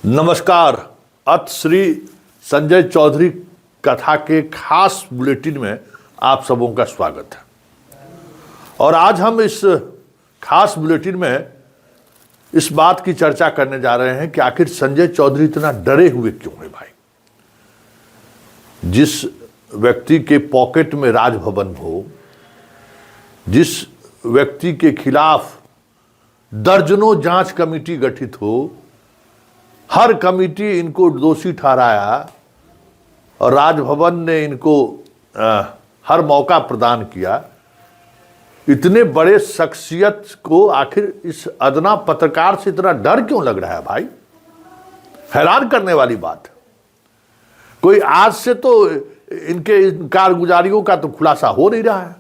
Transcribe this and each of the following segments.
नमस्कार। अत श्री संजय चौधरी कथा के खास बुलेटिन में आप सबों का स्वागत है। और आज हम इस खास बुलेटिन में इस बात की चर्चा करने जा रहे हैं कि आखिर संजय चौधरी इतना डरे हुए क्यों है। भाई, जिस व्यक्ति के पॉकेट में राजभवन हो, जिस व्यक्ति के खिलाफ दर्जनों जांच कमेटी गठित हो, हर कमेटी इनको दोषी ठहराया और राजभवन ने इनको हर मौका प्रदान किया, इतने बड़े शख्सियत को आखिर इस अदना पत्रकार से इतना डर क्यों लग रहा है। भाई, हैरान करने वाली बात। कोई आज से तो इनके कारगुजारियों का तो खुलासा हो नहीं रहा है।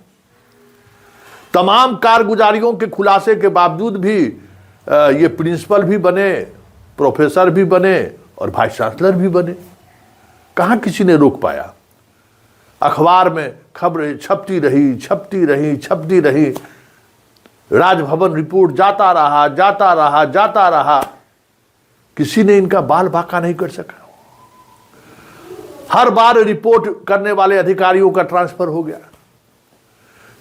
तमाम कारगुजारियों के खुलासे के बावजूद भी ये प्रिंसिपल भी बने, प्रोफेसर भी बने और वाइस चांसलर भी बने। कहां किसी ने रोक पाया। अखबार में खबरें छपती रही। राजभवन रिपोर्ट जाता रहा। किसी ने इनका बाल बांका नहीं कर सका। हर बार रिपोर्ट करने वाले अधिकारियों का ट्रांसफर हो गया।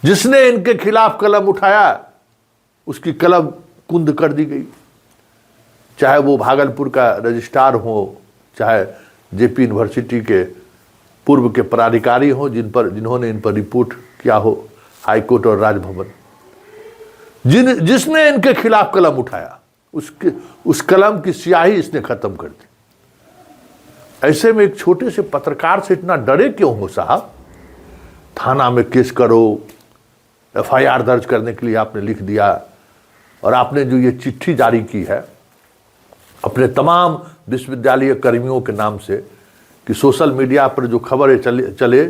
जिसने इनके खिलाफ कलम उठाया उसकी कलम कुंद कर दी गई, चाहे वो भागलपुर का रजिस्ट्रार हो, चाहे जेपी यूनिवर्सिटी के पूर्व के पदाधिकारी हो जिन्होंने इन पर रिपोर्ट किया हो, हाईकोर्ट और राजभवन। जिसने इनके खिलाफ कलम उठाया उस कलम की स्याही इसने खत्म कर दी। ऐसे में एक छोटे से पत्रकार से इतना डरे क्यों हो साहब। थाना में केस करो, एफआईआर दर्ज करने के लिए आपने लिख दिया और आपने जो ये चिट्ठी जारी की है अपने तमाम विश्वविद्यालय कर्मियों के नाम से कि सोशल मीडिया पर जो खबरें चले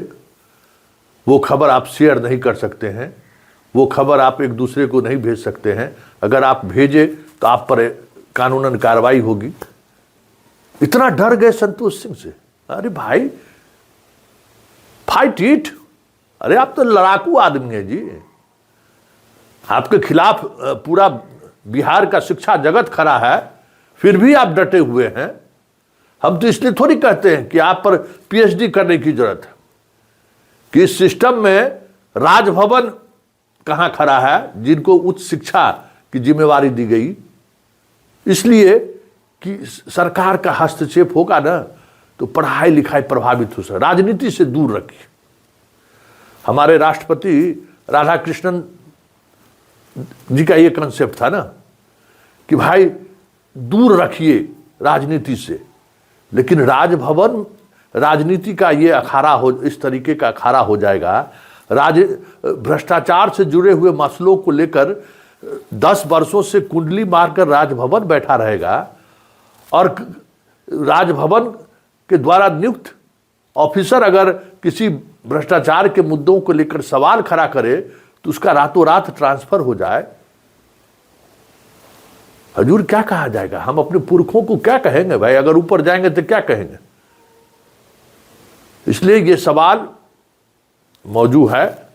वो खबर आप शेयर नहीं कर सकते हैं, वो खबर आप एक दूसरे को नहीं भेज सकते हैं, अगर आप भेजे तो आप पर कानूनन कार्रवाई होगी। इतना डर गए संतोष सिंह से। अरे भाई, फाइट इट। अरे आप तो लड़ाकू आदमी है जी। आपके खिलाफ पूरा बिहार का शिक्षा जगत खड़ा है, फिर भी आप डटे हुए हैं। हम तो इसलिए थोड़ी कहते हैं कि आप पर पीएचडी करने की जरूरत है कि इस सिस्टम में राजभवन कहां खड़ा है, जिनको उच्च शिक्षा की जिम्मेवारी दी गई, इसलिए कि सरकार का हस्तक्षेप होगा ना तो पढ़ाई लिखाई प्रभावित हो सकती। राजनीति से दूर रखिए। हमारे राष्ट्रपति राधाकृष्णन जी का ये कंसेप्ट था ना कि भाई दूर रखिए राजनीति से, लेकिन राजभवन राजनीति का ये अखाड़ा हो, इस तरीके का अखाड़ा हो जाएगा। भ्रष्टाचार से जुड़े हुए मसलों को लेकर 10 वर्षों से कुंडली मारकर राजभवन बैठा रहेगा और राजभवन के द्वारा नियुक्त ऑफिसर अगर किसी भ्रष्टाचार के मुद्दों को लेकर सवाल खड़ा करे तो उसका रातों रात ट्रांसफर हो जाए। हजूर, क्या कहा जाएगा? हम अपने पुरखों को क्या कहेंगे भाई? अगर ऊपर जाएंगे तो क्या कहेंगे? इसलिए ये सवाल मौजूद है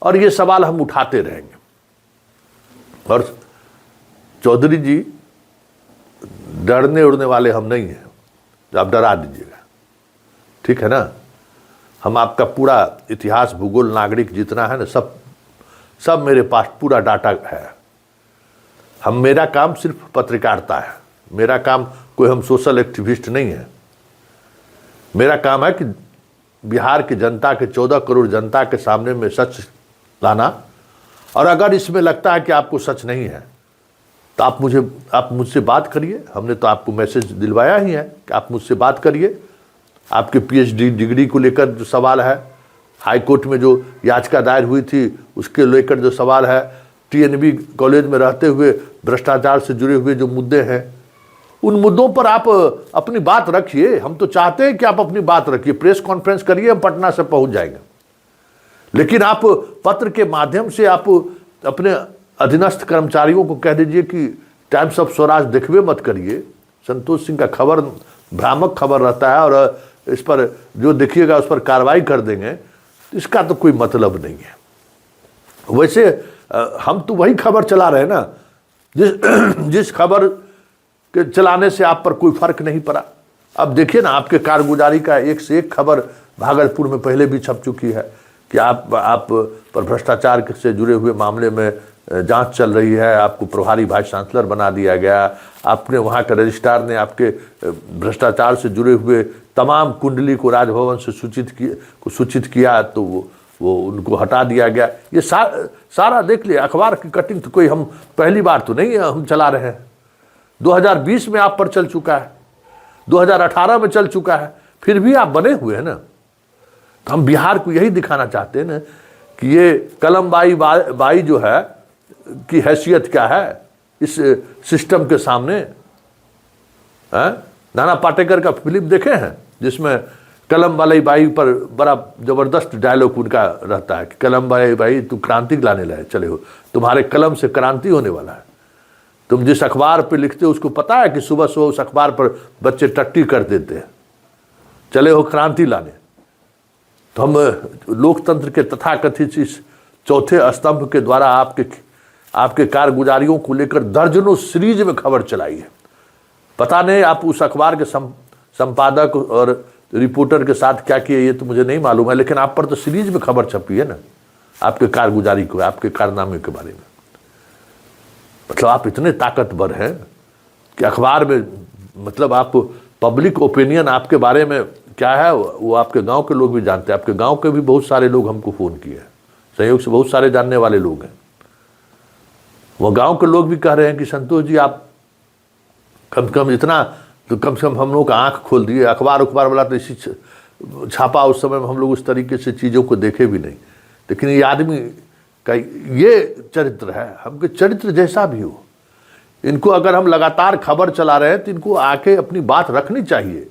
और ये सवाल हम उठाते रहेंगे। और चौधरी जी डरने उड़ने वाले हम नहीं हैं, आप डरा दीजिएगा, ठीक है ना। हम आपका पूरा इतिहास, भूगोल, नागरिक जितना है ना, सब मेरे पास पूरा डाटा है। मेरा काम सिर्फ पत्रकारिता है। मेरा काम कोई हम सोशल एक्टिविस्ट नहीं है। मेरा काम है कि बिहार की जनता के 14 करोड़ जनता के सामने में सच लाना। और अगर इसमें लगता है कि आपको सच नहीं है तो आप मुझसे बात करिए। हमने तो आपको मैसेज दिलवाया ही है कि आप मुझसे बात करिए। आपके पीएचडी डिग्री को लेकर जो सवाल है, हाईकोर्ट में जो याचिका दायर हुई थी उसके लेकर जो सवाल है, टीएनबी कॉलेज में रहते हुए भ्रष्टाचार से जुड़े हुए जो मुद्दे हैं, उन मुद्दों पर आप अपनी बात रखिए। हम तो चाहते हैं कि आप अपनी बात रखिए, प्रेस कॉन्फ्रेंस करिए, हम पटना से पहुंच जाएंगे। लेकिन आप पत्र के माध्यम से आप अपने अधीनस्थ कर्मचारियों को कह दीजिए कि टाइम्स ऑफ स्वराज देखबे मत करिए। संतोष सिंह का खबर भ्रामक खबर रहता है और इस पर जो देखिएगा उस पर कार्रवाई कर देंगे, इसका तो कोई मतलब नहीं है। वैसे हम तो वही खबर चला रहे हैं ना जिस खबर के चलाने से आप पर कोई फर्क नहीं पड़ा। अब देखिए ना, आपके कारगुजारी का एक से एक खबर भागलपुर में पहले भी छप चुकी है कि आप पर भ्रष्टाचार से जुड़े हुए मामले में जांच चल रही है, आपको प्रभारी वाइस चांसलर बना दिया गया, आपने वहाँ के रजिस्ट्रार ने आपके भ्रष्टाचार से जुड़े हुए तमाम कुंडली को राजभवन से सूचित किया तो वो उनको हटा दिया गया। ये सारा देख लिए, अखबार की कटिंग तो कोई हम पहली बार तो नहीं हम चला रहे हैं। 2020 में आप पर चल चुका है, 2018 में चल चुका है, फिर भी आप बने हुए हैं ना। तो हम बिहार को यही दिखाना चाहते हैं ना कि ये कलम बाई जो है की हैसियत क्या है इस सिस्टम के सामने। नाना पाटेकर का फिल्म देखे हैं जिसमें कलम बाई पर बड़ा जबरदस्त डायलॉग उनका रहता है कि कलम बाई तू क्रांति लाने लाए चले हो, तुम्हारे कलम से क्रांति होने वाला है। तुम जिस अखबार पे लिखते हो उसको पता है कि सुबह सुबह उस अखबार पर बच्चे टट्टी कर देते हैं, चले हो क्रांति लाने। तो हम लोकतंत्र के तथाकथित इस चौथे स्तंभ के द्वारा आपके कारगुजारियों को लेकर दर्जनों सीरीज में खबर चलाई है। पता नहीं आप उस अखबार के संपादक और रिपोर्टर के साथ क्या किए ये तो मुझे नहीं मालूम है, लेकिन आप पर तो सीरीज में खबर छपी है ना आपके कारगुजारी को, आपके कारनामे के बारे में। मतलब आप इतने ताकतवर हैं कि अखबार में, मतलब आप पब्लिक ओपिनियन आपके बारे में क्या है वो आपके गांव के लोग भी जानते हैं। आपके गांव के भी बहुत सारे लोग हमको फ़ोन किए हैं, संयोग से बहुत सारे जानने वाले लोग हैं। वो गांव के लोग भी कह रहे हैं कि संतोष जी आप कम से कम इतना तो कम से कम हम लोग का आँख खोल दिए। अखबार वाला तो इसी छापा उस समय में हम लोग उस तरीके से चीज़ों को देखे भी नहीं, लेकिन ये आदमी का ये चरित्र है, हमके चरित्र जैसा भी हो, इनको अगर हम लगातार खबर चला रहे हैं तो इनको आके अपनी बात रखनी चाहिए।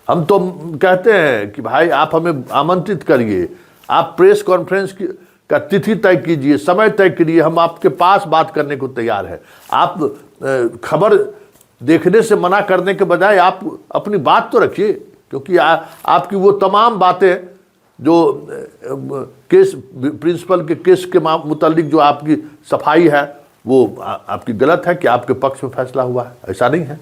हम तो कहते हैं कि भाई आप हमें आमंत्रित करिए, आप प्रेस कॉन्फ्रेंस का तिथि तय कीजिए, समय तय करिए, हम आपके पास बात करने को तैयार है। आप खबर देखने से मना करने के बजाय आप अपनी बात तो रखिए, क्योंकि आपकी वो तमाम बातें जो केस प्रिंसिपल के केस के मुतालिक जो आपकी सफाई है वो आपकी गलत है कि आपके पक्ष में फैसला हुआ है, ऐसा नहीं है।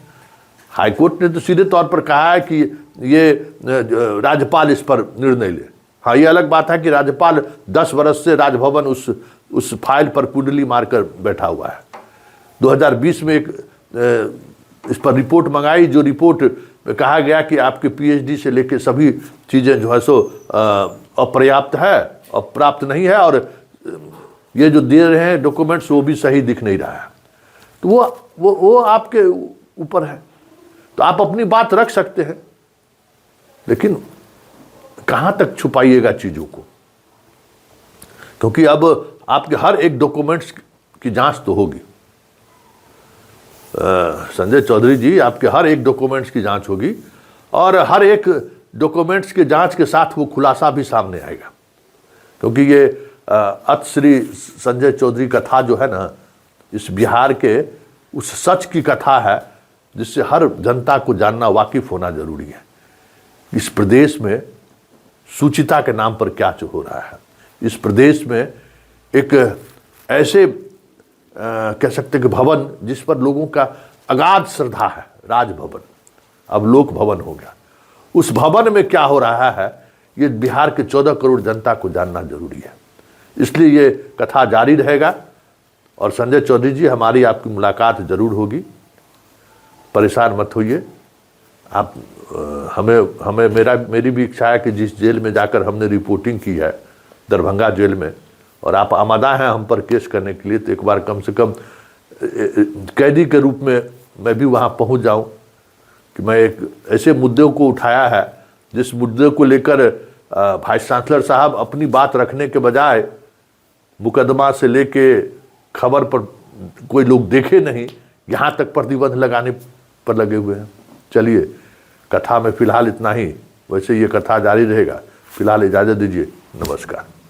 हाईकोर्ट ने तो सीधे तौर पर कहा है कि ये राज्यपाल इस पर निर्णय ले। हाँ, ये अलग बात है कि राज्यपाल 10 वर्ष से राजभवन उस फाइल पर कुंडली मारकर बैठा हुआ है। 2020 में एक इस पर रिपोर्ट मंगाई, जो रिपोर्ट में कहा गया कि आपके पीएचडी से लेकर सभी चीज़ें जो है सो अपर्याप्त है और प्राप्त नहीं है, और ये जो दे रहे हैं डॉक्यूमेंट्स वो भी सही दिख नहीं रहा है। तो वो आपके ऊपर है, तो आप अपनी बात रख सकते हैं, लेकिन कहाँ तक छुपाइएगा चीज़ों को, क्योंकि अब आपके हर एक डॉक्यूमेंट्स की जांच तो होगी। संजय चौधरी जी, आपके हर एक डॉक्यूमेंट्स की जांच होगी और हर एक डॉक्यूमेंट्स के जांच के साथ वो खुलासा भी सामने आएगा, क्योंकि ये अत श्री संजय चौधरी कथा जो है ना, इस बिहार के उस सच की कथा है जिससे हर जनता को जानना, वाकिफ होना जरूरी है। इस प्रदेश में सुचिता के नाम पर क्या हो रहा है, इस प्रदेश में एक ऐसे कह सकते कि भवन जिस पर लोगों का अगाध श्रद्धा है, राजभवन अब लोक भवन हो गया, उस भवन में क्या हो रहा है ये बिहार के 14 करोड़ जनता को जानना जरूरी है। इसलिए ये कथा जारी रहेगा और संजय चौधरी जी, हमारी आपकी मुलाकात जरूर होगी, परेशान मत होइए आप। मेरी भी इच्छा है कि जिस जेल में जाकर हमने रिपोर्टिंग की है, दरभंगा जेल में, और आप आमादा हैं हम पर केस करने के लिए, तो एक बार कम से कम कैदी के रूप में मैं भी वहाँ पहुँच जाऊँ कि मैं एक ऐसे मुद्दों को उठाया है जिस मुद्दे को लेकर वाइस चांसलर साहब अपनी बात रखने के बजाय मुकदमा से लेके खबर पर कोई लोग देखे नहीं, यहाँ तक प्रतिबंध लगाने पर लगे हुए हैं। चलिए, कथा में फिलहाल इतना ही, वैसे ये कथा जारी रहेगा। फिलहाल इजाज़त दीजिए, नमस्कार।